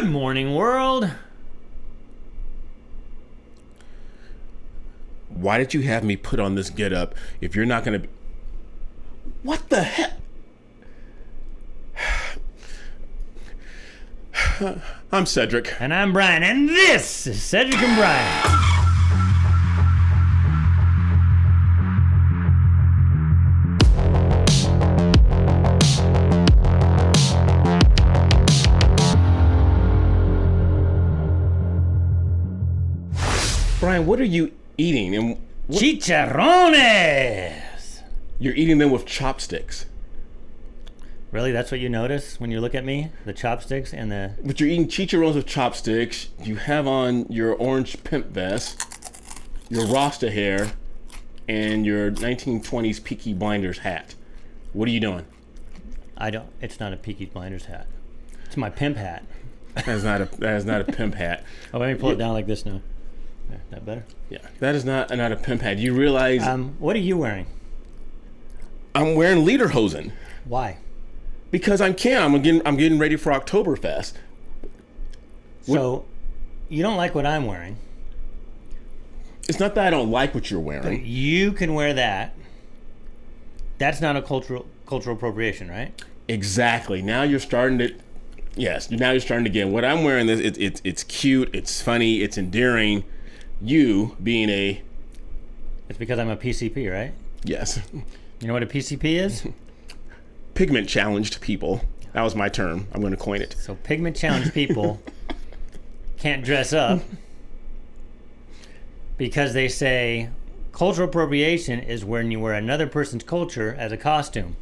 Good morning, world. Why did you have me put on this getup if you're not going to be... What the heck? I'm Cedric. And I'm Brian, and this is Cedric and Brian. Brian, what are you eating? And Chicharrones! You're eating them with chopsticks. Really? That's what you notice when you look at me? The chopsticks and the... But you're eating chicharrones with chopsticks. You have on your orange pimp vest, your Rasta hair, and your 1920s Peaky Blinders hat. What are you doing? It's not a Peaky Blinders hat. It's my pimp hat. That is not a pimp hat. Oh, let me pull it down like this now. Yeah, that better? Yeah, that is not a pimp hat. You realize... What are you wearing? I'm wearing lederhosen. Why? Because I'm getting ready for Oktoberfest. So, you don't like what I'm wearing. It's not that I don't like what you're wearing. But you can wear that. That's not a cultural appropriation, right? Exactly. Now you're starting to... Yes, now you're starting to get... What I'm wearing, it's cute, it's funny, it's endearing. You being a... It's because I'm a PCP, right? Yes. You know what a PCP is? Pigment challenged people. That was my term. I'm going to coin it. So pigment challenged people can't dress up because they say cultural appropriation is when you wear another person's culture as a costume.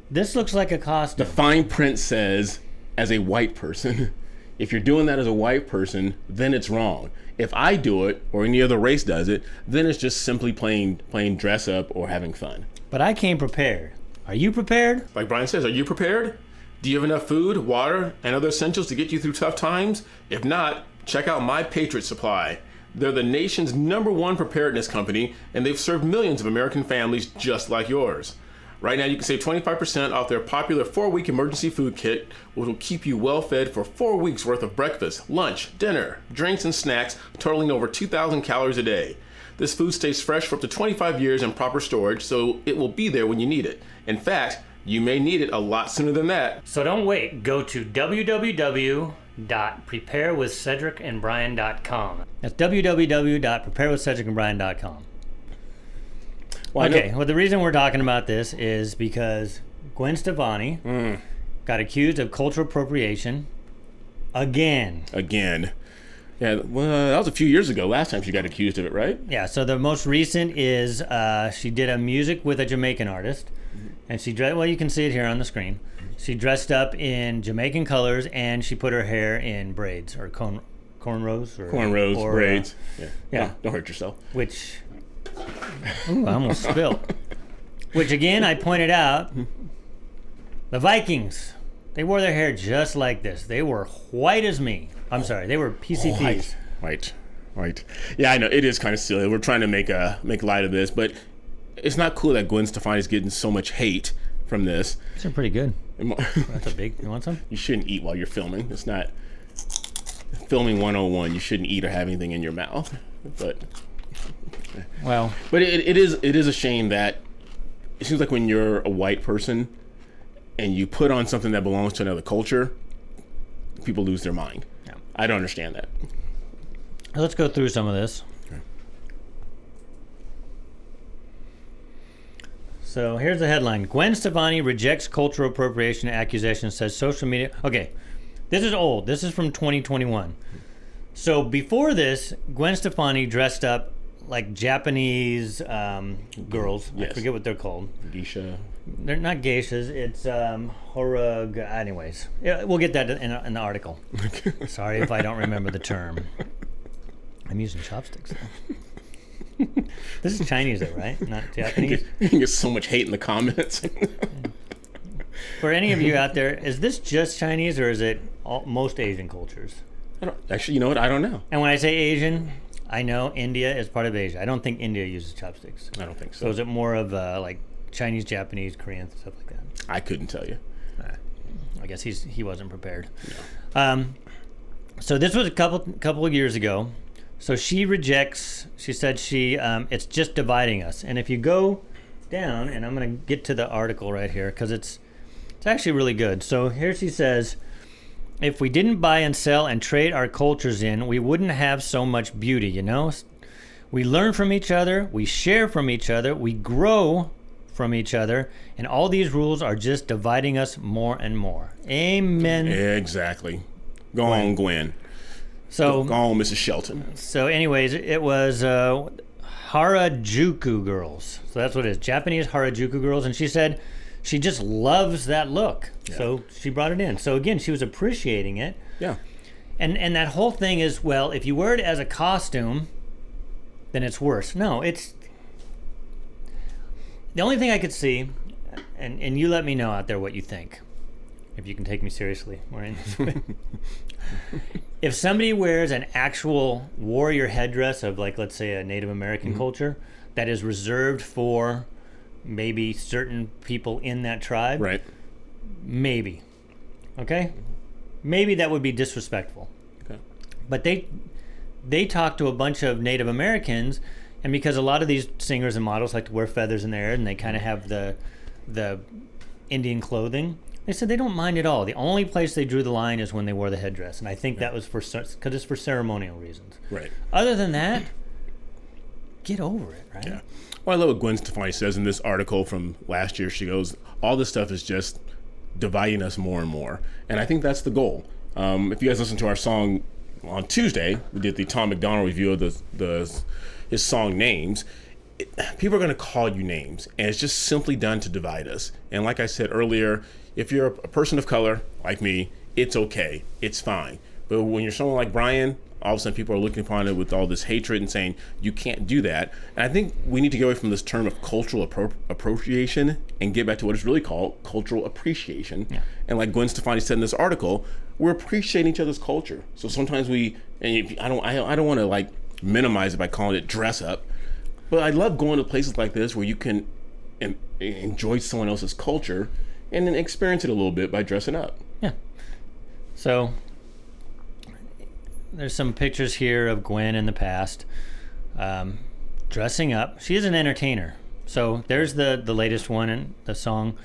This looks like a costume. The fine print says, as a white person, if you're doing that as a white person, then it's wrong. If I do it, or any other race does it, then it's just simply playing dress up or having fun. But I came prepared. Are you prepared? Like Brian says, are you prepared? Do you have enough food, water, and other essentials to get you through tough times? If not, check out My Patriot Supply. They're the nation's #1 preparedness company, and they've served millions of American families just like yours. Right now, you can save 25% off their popular 4-week emergency food kit, which will keep you well fed for 4 weeks worth of breakfast, lunch, dinner, drinks, and snacks, totaling over 2,000 calories a day. This food stays fresh for up to 25 years in proper storage, so it will be there when you need it. In fact, you may need it a lot sooner than that. So don't wait. Go to www.preparewithcedricandbrian.com. That's www.preparewithcedricandbrian.com. Well, the reason we're talking about this is because Gwen Stefani got accused of cultural appropriation again. Yeah, well, that was a few years ago. Last time she got accused of it, right? Yeah, so the most recent is she did a music with a Jamaican artist. And she dressed, well, you can see it here on the screen. She dressed up in Jamaican colors and she put her hair in braids or cornrows. Cornrows, braids. Yeah. Don't hurt yourself. Which... Ooh, I almost spilled. Which again, I pointed out, the Vikings, they wore their hair just like this. They were white as me. I'm sorry, they were PCPs. White. Yeah, I know it is kind of silly. We're trying to make light of this, but it's not cool that Gwen Stefani is getting so much hate from this. These are pretty good. That's a big. You want some? You shouldn't eat while you're filming. It's not filming 101. You shouldn't eat or have anything in your mouth. But it is a shame that it seems like when you're a white person and you put on something that belongs to another culture, people lose their mind. Yeah. I don't understand that. Let's go through some of this. Okay. So here's the headline. Gwen Stefani rejects cultural appropriation accusation, says social media. Okay, this is old. This is from 2021. So before this, Gwen Stefani dressed up like Japanese girls. Yes. I forget what they're called. Geisha. They're not geishas. It's horog. Anyways, yeah, we'll get that in the article. Sorry if I don't remember the term. I'm using chopsticks though. This is Chinese though, right? Not Japanese. You can get so much hate in the comments. For any of you out there, is this just Chinese or is it most Asian cultures? Actually, you know what? I don't know. And when I say Asian, I know India is part of Asia. I don't think India uses chopsticks. I don't think so. So is it more of like Chinese, Japanese, Korean, stuff like that? I couldn't tell you. I guess he wasn't prepared. No. So this was a couple of years ago. So she rejects. She said it's just dividing us. And if you go down, and I'm going to get to the article right here because it's actually really good. So here she says, if we didn't buy and sell and trade our cultures in, we wouldn't have so much beauty, you know? We learn from each other, we share from each other, we grow from each other, and all these rules are just dividing us more and more. Amen. Exactly. Go on, Gwen. So go on, Mrs. Shelton. So anyways, it was Harajuku girls. So that's what it is, Japanese Harajuku girls. And she said she just loves that look. Yeah. So she brought it in. So again, she was appreciating it. Yeah. And that whole thing is, well, if you wear it as a costume, then it's worse. No, it's... The only thing I could see, and you let me know out there what you think, if you can take me seriously. If somebody wears an actual warrior headdress of, like, let's say a Native American culture that is reserved for maybe certain people in that tribe, right? Maybe. Okay? Maybe that would be disrespectful. Okay. But they talk to a bunch of Native Americans, and because a lot of these singers and models like to wear feathers in their hair, and they kind of have the Indian clothing, they said they don't mind at all. The only place they drew the line is when they wore the headdress, and I think that was because it's for ceremonial reasons. Right. Other than that, get over it, right? Yeah. Well, I love what Gwen Stefani says in this article from last year. She goes, all this stuff is just dividing us more and more. And I think that's the goal. If you guys listen to our song on Tuesday, we did the Tom McDonald review of his song Names. People are going to call you names, and it's just simply done to divide us. And like I said earlier, if you're a person of color like me, it's okay. It's fine. But when you're someone like Brian, all of a sudden people are looking upon it with all this hatred and saying, you can't do that. And I think we need to get away from this term of cultural appropriation and get back to what it's really called, cultural appreciation. Yeah. And like Gwen Stefani said in this article, we're appreciating each other's culture. So sometimes I don't want to like minimize it by calling it dress up, but I love going to places like this where you can enjoy someone else's culture and then experience it a little bit by dressing up. Yeah. So there's some pictures here of Gwen in the past dressing up. She is an entertainer. So there's the latest one in the song.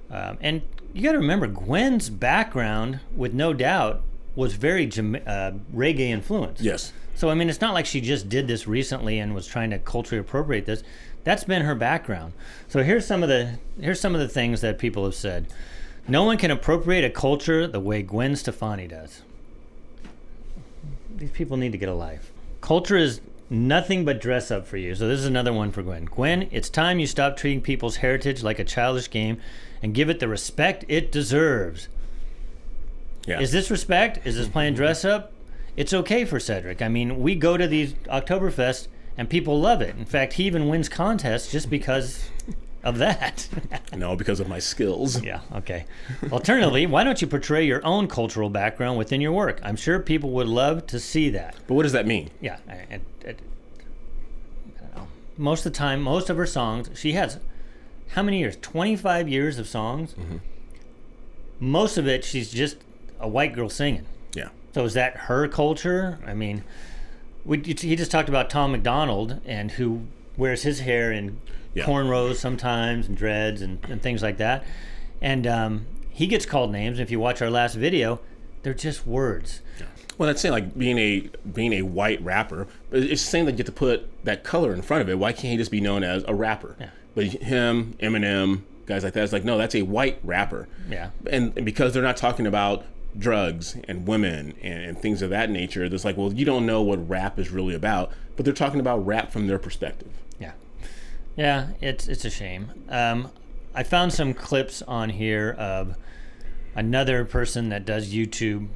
And you got to remember, Gwen's background, with no doubt, was very reggae influenced. Yes. So, I mean, it's not like she just did this recently and was trying to culturally appropriate this. That's been her background. So here's some of the things that people have said. No one can appropriate a culture the way Gwen Stefani does. These people need to get a life. Culture is nothing but dress up for you. So this is another one for Gwen. Gwen, it's time you stop treating people's heritage like a childish game and give it the respect it deserves. Yeah. Is this respect? Is this playing dress up? It's okay for Cedric. I mean, we go to these Oktoberfest and people love it. In fact, he even wins contests just because of that. No, because of my skills. Yeah, okay. Alternatively, why don't you portray your own cultural background within your work? I'm sure people would love to see that. But what does that mean? Yeah, I don't know. Most of the time, most of her songs, she has, how many years? 25 years of songs? Mm-hmm. Most of it, she's just a white girl singing. Yeah. So is that her culture? I mean, he just talked about Tom McDonald and who wears his hair in cornrows sometimes and dreads and things like that. And he gets called names. If you watch our last video, they're just words. Yeah. Well, that's saying like being a white rapper. It's saying that you get to put that color in front of it. Why can't he just be known as a rapper? Yeah. But him, Eminem, guys like that, it's like, no, that's a white rapper. Yeah. And because they're not talking about drugs and women and things of that nature, it's like, well, you don't know what rap is really about, but they're talking about rap from their perspective. Yeah, it's a shame. I found some clips on here of another person that does YouTube,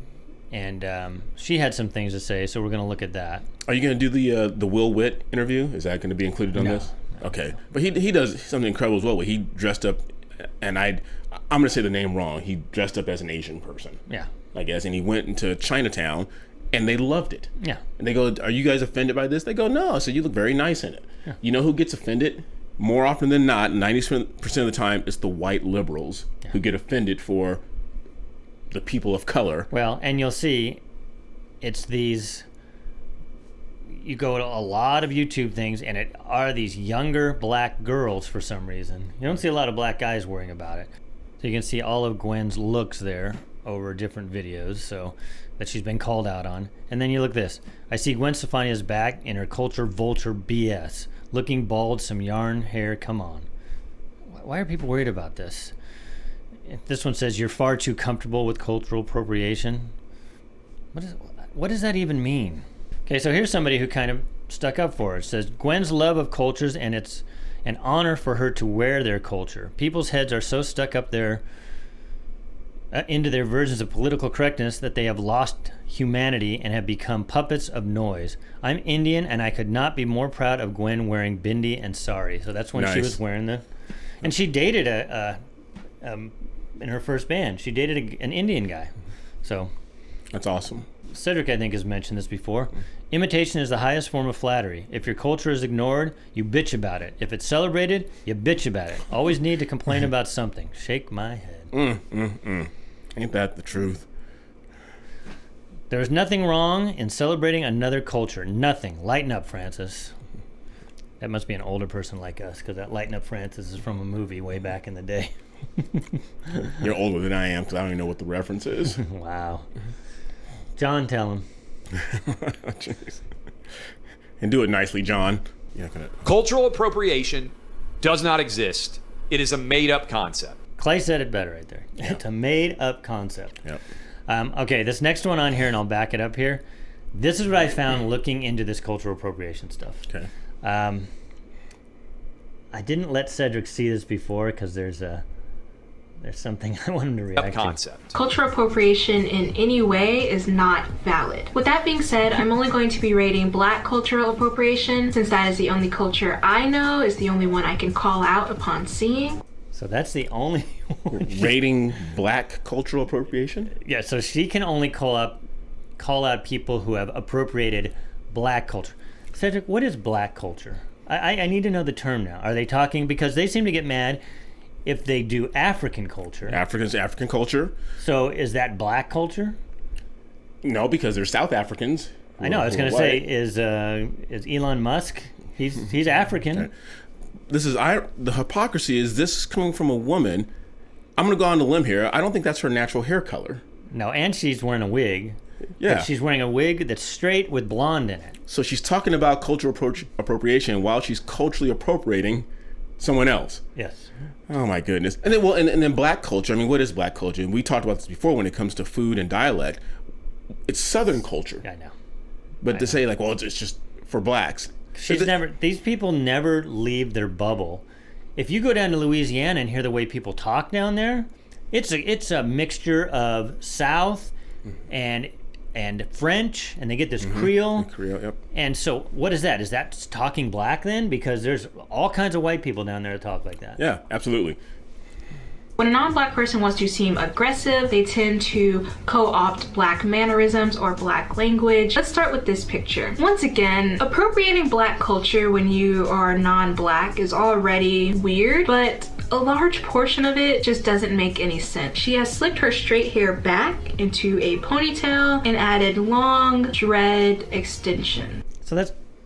and she had some things to say, so we're going to look at that. Are you going to do the Will Witt interview? Is that going to be included on this? No. Okay. But he does something incredible as well. He dressed up, and I'm going to say the name wrong. He dressed up as an Asian person. Yeah. I guess, and he went into Chinatown, and they loved it. Yeah. And they go, are you guys offended by this? They go, no. So you look very nice in it. Yeah. You know who gets offended? More often than not, 90% of the time, it's the white liberals who get offended for the people of color. Well, and you'll see it's these, you go to a lot of YouTube things and it are these younger black girls for some reason. You don't see a lot of black guys worrying about it. So you can see all of Gwen's looks there over different videos, so that she's been called out on. And then you look at this. I see Gwen Stefani is back in her culture vulture BS. Looking bald, some yarn hair, come on. Why are people worried about this? This one says, you're far too comfortable with cultural appropriation. What does that even mean? Okay, so here's somebody who kind of stuck up for it. It says, Gwen's love of cultures, and it's an honor for her to wear their culture. People's heads are so stuck up there into their versions of political correctness that they have lost humanity and have become puppets of noise. I'm Indian, and I could not be more proud of Gwen wearing bindi and sari. So that's when she was wearing the... And she dated in her first band, she dated an Indian guy. So... That's awesome. Cedric, I think, has mentioned this before. Imitation is the highest form of flattery. If your culture is ignored, you bitch about it. If it's celebrated, you bitch about it. Always need to complain about something. Shake my head. Ain't that the truth? There's nothing wrong in celebrating another culture. Nothing. Lighten up, Francis. That must be an older person like us, because that Lighten Up, Francis is from a movie way back in the day. You're older than I am, because I don't even know what the reference is. Wow. John, tell him. Jeez. And do it nicely, John. Cultural appropriation does not exist. It is a made-up concept. Clay said it better right there. Yep. It's a made-up concept. Yep. Okay, this next one on here, and I'll back it up here. This is what I found looking into this cultural appropriation stuff. Okay. I didn't let Cedric see this before because there's something I want him to react to. Cultural appropriation in any way is not valid. With that being said, I'm only going to be rating Black cultural appropriation, since that is the only culture I know, is the only one I can call out upon seeing. So that's the only one. Rating Black cultural appropriation? Yeah, so she can only call out people who have appropriated Black culture. Cedric, what is Black culture? I need to know the term now. Are they talking, because they seem to get mad if they do African culture. African culture. So is that Black culture? No, because they're South Africans. I know. I was going to say, is Elon Musk? He's African. This is the hypocrisy. Is this coming from a woman? I'm going to go on the limb here. I don't think that's her natural hair color. No, and she's wearing a wig. Yeah. She's wearing a wig that's straight with blonde in it. So she's talking about cultural appropriation while she's culturally appropriating someone else. Yes. Oh my goodness. And then and then Black culture. I mean, what is Black culture? And we talked about this before when it comes to food and dialect. It's Southern culture. I know. But to say like, well, it's just for Blacks. These people never leave their bubble. If you go down to Louisiana and hear the way people talk down there, it's a mixture of South and French, and they get this Creole. Creole, yep. And so what is that? Is that talking Black then? Because there's all kinds of white people down there that talk like that. Yeah, absolutely. When a non-Black person wants to seem aggressive, they tend to co-opt Black mannerisms or Black language. Let's start with this picture. Once again, appropriating Black culture when you are non-Black is already weird, but a large portion of it just doesn't make any sense. She has slicked her straight hair back into a ponytail and added long dread extension. So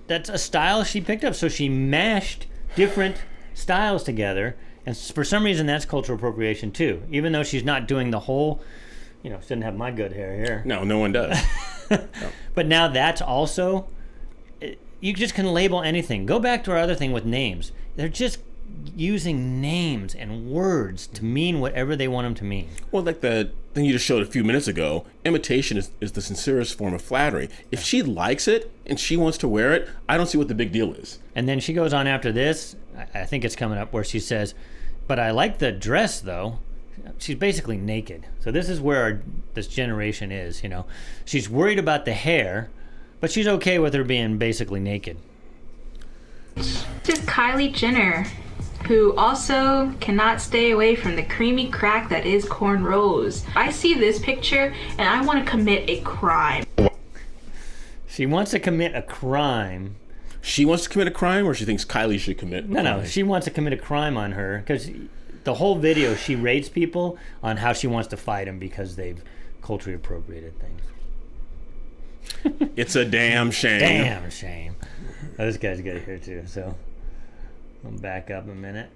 that's a style she picked up. So she mashed different styles together. And for some reason, that's cultural appropriation too. Even though she's not doing the whole, she doesn't have my good hair here. No one does. No. But now that's also, you just can label anything. Go back to our other thing with names. They're just using names and words to mean whatever they want them to mean. Well, like the thing you just showed a few minutes ago, imitation is the sincerest form of flattery. If she likes it and she wants to wear it, I don't see what the big deal is. And then she goes on after this, I think it's coming up, where she says, but I like the dress though. She's basically naked. So this is where this generation is, She's worried about the hair, but she's okay with her being basically naked. This is Kylie Jenner, who also cannot stay away from the creamy crack that is cornrows. I see this picture and I want to commit a crime. She wants to commit a crime. She wants to commit a crime, or she thinks Kylie should commit a crime? No, she wants to commit a crime on her, because the whole video, she rates people on how she wants to fight them because they've culturally appropriated things. It's a damn shame. Damn shame. Oh, this guy's got here too, so I'll back up a minute.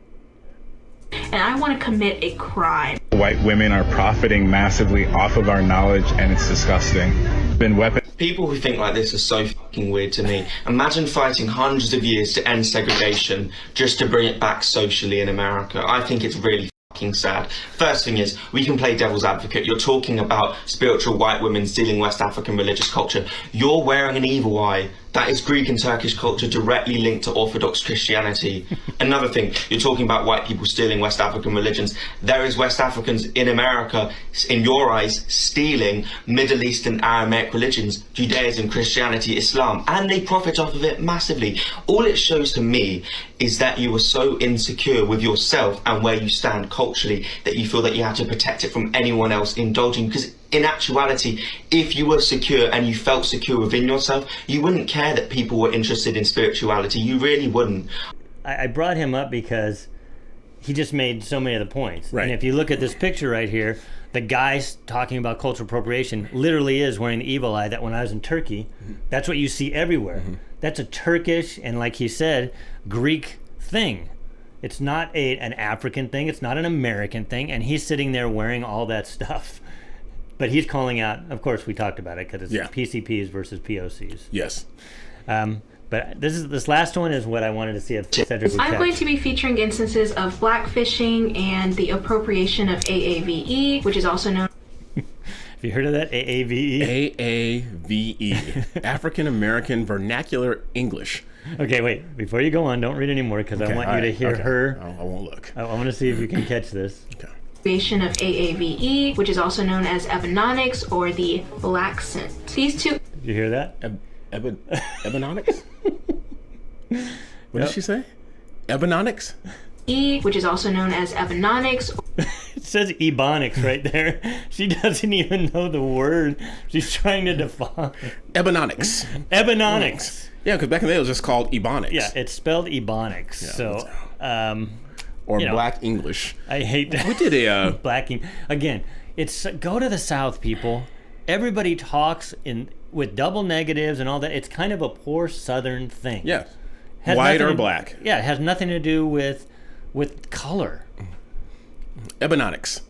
And I want to commit a crime. White women are profiting massively off of our knowledge, and it's disgusting. Been weapon. People who think like this are so fucking weird to me. Imagine fighting hundreds of years to end segregation just to bring it back socially in America. I think it's really fucking sad. First thing is, we can play devil's advocate. You're talking about spiritual white women stealing West African religious culture. You're wearing an evil eye. That is Greek and Turkish culture directly linked to Orthodox Christianity. Another thing, you're talking about white people stealing West African religions. There is West Africans in America, in your eyes, stealing Middle Eastern Aramaic religions, Judaism, Christianity, Islam, and they profit off of it massively. All it shows to me is that you are so insecure with yourself and where you stand culturally that you feel that you have to protect it from anyone else indulging, because in actuality, if you were secure and you felt secure within yourself, you wouldn't care that people were interested in spirituality. You really wouldn't. I brought him up because he just made so many of the points. Right. And if you look at this picture right here, the guy talking about cultural appropriation literally is wearing the evil eye that when I was in Turkey, that's what you see everywhere. That's a Turkish and, like he said, Greek thing. It's not an African thing. It's not an American thing. And he's sitting there wearing all that stuff. But he's calling out, of course, we talked about it because it's PCPs versus POCs. Yes. But this last one is what I wanted to see if Cedric would I'm catch. going to be featuring instances of blackfishing and the appropriation of AAVE, which is also known. Have you heard of that? AAVE? AAVE. African American Vernacular English. Okay, wait. Before you go on, don't read anymore because I want you to hear her. I won't look. I want to see if you can catch this. Okay. Creation of AAVE, which is also known as ebononics or the black scent. These two. Did you hear that? Ebononics? What did she say? Ebononics? Which is also known as ebononics. It says ebonics right there. She doesn't even know the word she's trying to define. Ebononics. Ebononics. Yeah, because back in the day it was just called ebonics. Yeah, it's spelled ebonics. So, or you know, Black English. I hate that. We did a blacking again. It's go to the South, people. Everybody talks with double negatives and all that. It's kind of a poor Southern thing. yeah, Has white nothing or to- black. Yeah, it has nothing to do with color. Ebononics.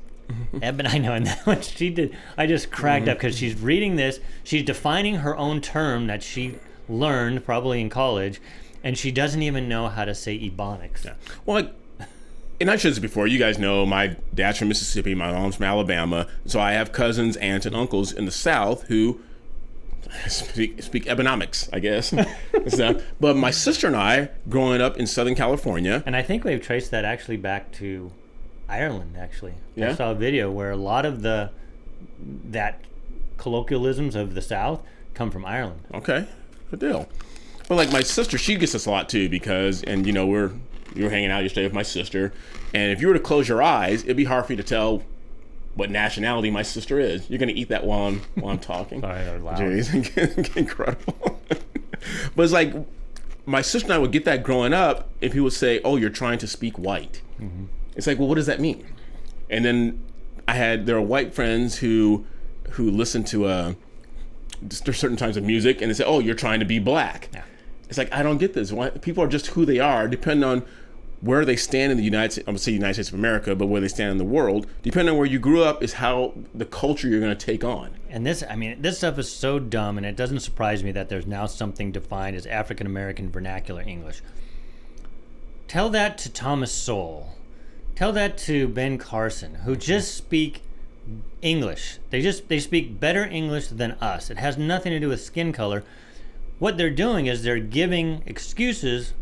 I know, and that what she did, I just cracked up because she's reading this. She's defining her own term that she learned probably in college, and she doesn't even know how to say ebonics. Yeah. Well, and I said this before, you guys know my dad's from Mississippi, my mom's from Alabama, so I have cousins, aunts, and uncles in the South who speak Ebonomics, I guess. So, but my sister and I, growing up in Southern California, And I think we've traced that actually back to Ireland, actually. I Yeah? saw a video where a lot of that colloquialisms of the South come from Ireland. okay, good deal. But like my sister, she gets this a lot too because, and you know, you were hanging out yesterday with my sister, and if you were to close your eyes, it'd be hard for you to tell what nationality my sister is. You're gonna eat that while I'm talking. Sorry, that was loud. Jeez, incredible. But it's like my sister and I would get that growing up if he would say, "Oh, you're trying to speak white." Mm-hmm. It's like, well, what does that mean? And then there are white friends who listen to there's certain types of music, and they say, "Oh, you're trying to be black." Yeah. It's like, I don't get this. Why, people are just who they are, depending on where they stand in the United States. I'm gonna say United States of America, but where they stand in the world, depending on where you grew up, is how the culture you're going to take on. And this stuff is so dumb, and it doesn't surprise me that there's now something defined as African American vernacular English. Tell that to Thomas Sowell. Tell that to Ben Carson, who just speak English. They speak better English than us. It has nothing to do with skin color. What they're doing is they're giving excuses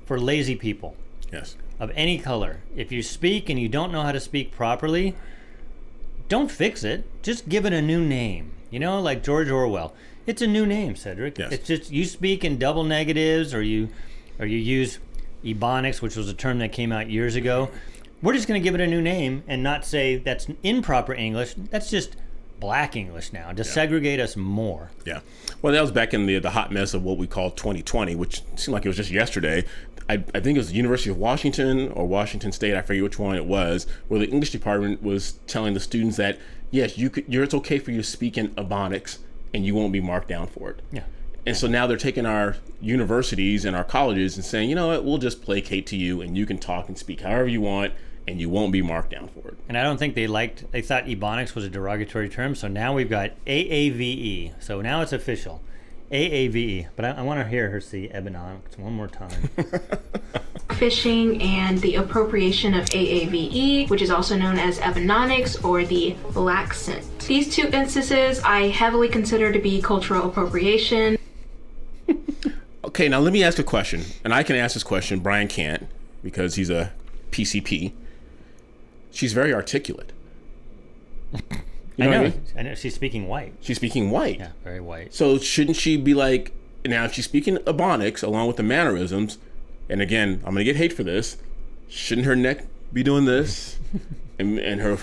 for lazy people. Yes. Of any color. If you speak and you don't know how to speak properly, don't fix it. Just give it a new name. You know, like George Orwell. It's a new name, Cedric. Yes. It's just you speak in double negatives, or you use ebonics, which was a term that came out years ago. We're just going to give it a new name and not say that's improper English. That's just Black English now to segregate us more. Yeah. Well, that was back in the hot mess of what we call 2020, which seemed like it was just yesterday. I think it was the University of Washington or Washington State, I forget which one it was, where the English department was telling the students that, yes, it's okay for you to speak in Ebonics and you won't be marked down for it. Yeah. And so now they're taking our universities and our colleges and saying, you know what, we'll just placate to you and you can talk and speak however you want and you won't be marked down for it. And I don't think they thought Ebonics was a derogatory term, so now we've got AAVE. So now it's official. AAVE. But I want to hear her see Ebonics one more time. Fishing and the appropriation of AAVE, which is also known as Ebonics or the Black Scent. These two instances I heavily consider to be cultural appropriation. Okay, now let me ask a question. And I can ask this question, Brian can't, because he's a PCP. She's very articulate. You know what I mean? I know. She's speaking white. She's speaking white. Yeah, very white. So shouldn't she be like, now if she's speaking Ebonics along with the mannerisms, and again, I'm going to get hate for this, shouldn't her neck be doing this and her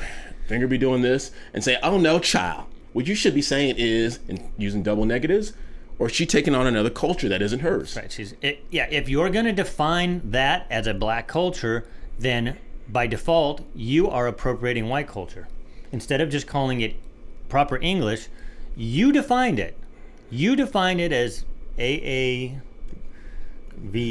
finger be doing this and say, oh no, child, what you should be saying is, and using double negatives, or is she taking on another culture that isn't hers? Right. If you're going to define that as a black culture, then by default, you are appropriating white culture. Instead of just calling it proper English, you defined it. You defined it as AAVE.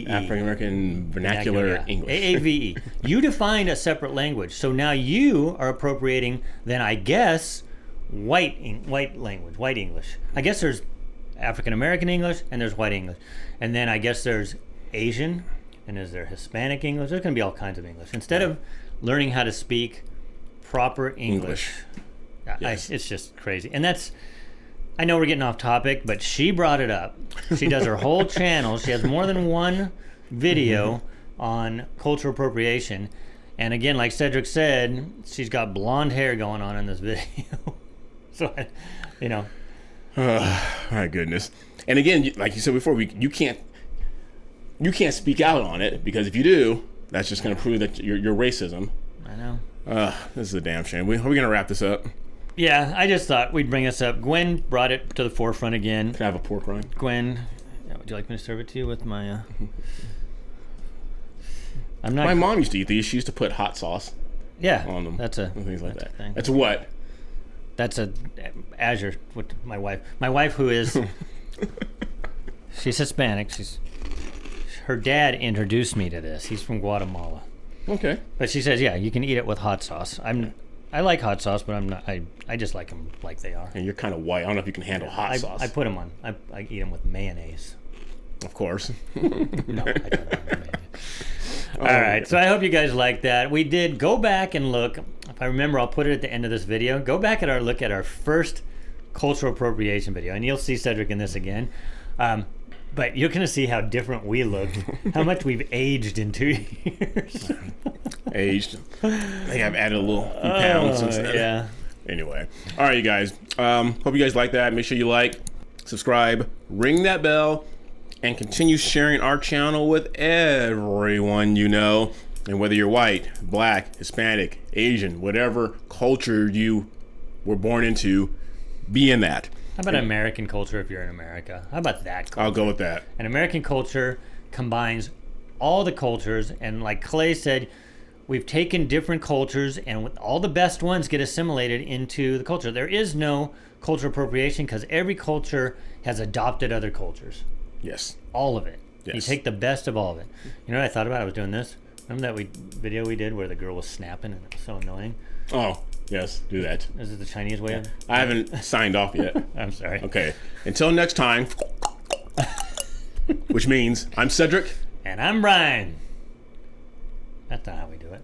African American Vernacular English. AAVE. You defined a separate language. So now you are appropriating, then I guess, white language, white English. I guess there's African American English and there's white English. And then I guess there's Asian. And is there Hispanic English? There's going to be all kinds of English. Instead of learning how to speak proper English. Yes. It's just crazy. And I know we're getting off topic, but she brought it up. She does her whole channel. She has more than one video on cultural appropriation. And again, like Cedric said, she's got blonde hair going on in this video. So, My goodness. And again, like you said before, you can't speak out on it, because if you do, that's just going to prove that you're racism. I know. This is a damn shame. Are we going to wrap this up? Yeah, I just thought we'd bring this up. Gwen brought it to the forefront again. Can I have a pork rind? Gwen, would you like me to serve it to you with my... My mom used to eat these. She used to put hot sauce on them. That's a... and things like that. Thing. That's what? That's a Azure with my wife. My wife, who is... she's Hispanic. Her dad introduced me to this. He's from Guatemala. Okay. But she says, yeah, you can eat it with hot sauce. I like hot sauch, but I'm not. I just like them like they are. And you're kind of white. I don't know if you can handle hot sauce. I put them on. I eat them with mayonnaise. Of course. No, I don't like mayonnaise. All right. So I hope you guys like that. We did go back and look. If I remember, I'll put it at the end of this video. Go back at look at our first cultural appropriation video, and you'll see Cedric in this again. But you're going to see how different we looked, how much we've aged in 2 years. Aged. I think I've added a little few pounds since then. Yeah. Anyway. All right, you guys. Hope you guys like that. Make sure you like, subscribe, ring that bell, and continue sharing our channel with everyone you know. And whether you're white, black, Hispanic, Asian, whatever culture you were born into, be in that. How about American culture if you're in America? How about that culture? I'll go with that. An American culture combines all the cultures, and like Clay said, we've taken different cultures, and all the best ones get assimilated into the culture. There is no cultural appropriation because every culture has adopted other cultures. Yes. All of it. Yes. You take the best of all of it. You know what I thought about? I was doing this. Remember that video we did where the girl was snapping and it was so annoying? Oh, yes, do that. Is it the Chinese way? I haven't signed off yet. I'm sorry. Okay. Until next time, which means I'm Cedric. And I'm Brian. That's not how we do it.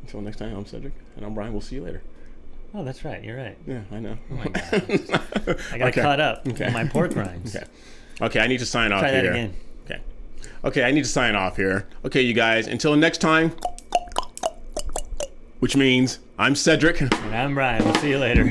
Until next time, I'm Cedric. And I'm Brian. We'll see you later. Oh, that's right. You're right. Yeah, I know. Oh my God. I got caught up in my pork rinds. Okay, I need to sign off Try here. that again. Okay, I need to sign off here. Okay, you guys, until next time, which means I'm Cedric. And I'm Brian. We'll see you later.